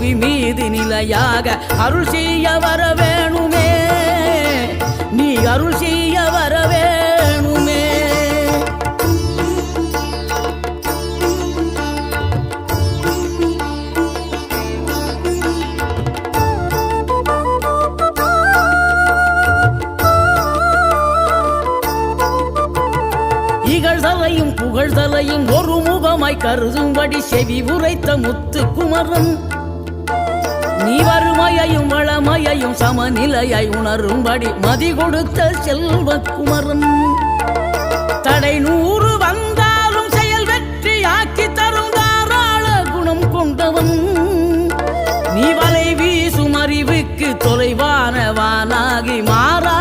புவி மீது நிலையாக அருள் செய்ய வர வேணுமே, நீ அருள் செய்ய வர வேணுமே. இகழ்தலையும் புகழ்தலையும் ஒரு முகமாய் கருதும்படி செவி உரைத்த முத்து குமரன், நீ வறுமையையும் வளமையையும் சமநிலையை உணரும்படி மதி கொடுத்த செல்வ குமரன். தடை 100 வந்தாலும் செயல் வெற்றி ஆக்கி தரும் தாராள குணம் கொண்டவன், நீ வலை வீசும் அறிவுக்கு தொலைவானவானாகி மாறா